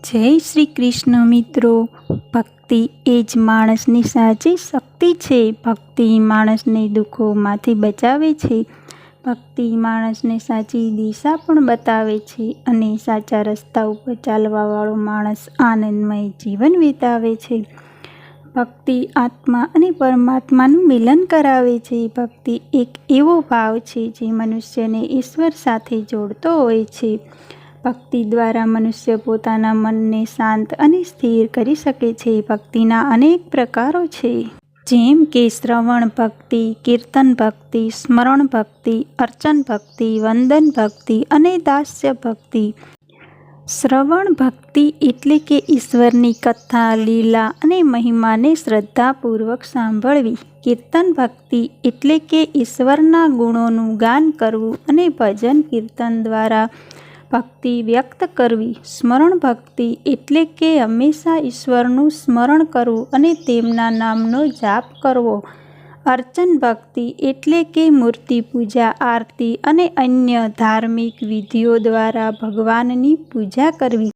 જય શ્રી કૃષ્ણ મિત્રો। ભક્તિ એ જ માણસની સાચી શક્તિ છે। ભક્તિ માણસને દુઃખોમાંથી બચાવે છે। ભક્તિ માણસને સાચી દિશા પણ બતાવે છે અને સાચા રસ્તા ઉપર ચાલવાવાળો માણસ આનંદમય જીવન વિતાવે છે। ભક્તિ આત્મા અને પરમાત્માનું મિલન કરાવે છે। ભક્તિ એક એવો ભાવ છે જે મનુષ્યને ઈશ્વર સાથે જોડતો હોય છે। ભક્તિ દ્વારા મનુષ્ય પોતાના મનને શાંત અને સ્થિર કરી શકે છે। ભક્તિના અનેક પ્રકારો છે, જેમ કે શ્રવણ ભક્તિ, કીર્તન ભક્તિ, સ્મરણ ભક્તિ, અર્ચન ભક્તિ, વંદન ભક્તિ અને દાસ્ય ભક્તિ। શ્રવણ ભક્તિ એટલે કે ઈશ્વરની કથા, લીલા અને મહિમાને શ્રદ્ધાપૂર્વક સાંભળવી। કીર્તન ભક્તિ એટલે કે ઈશ્વરના ગુણોનું ગાન કરવું અને ભજન કીર્તન દ્વારા ભક્તિ વ્યક્ત કરવી। સ્મરણ ભક્તિ એટલે કે હંમેશા ઈશ્વરનું સ્મરણ કરવું અને તેમના નામનો જાપ કરવો। અર્ચન ભક્તિ એટલે કે મૂર્તિ પૂજા, આરતી અને અન્ય ધાર્મિક વિધિઓ દ્વારા ભગવાનની પૂજા કરવી।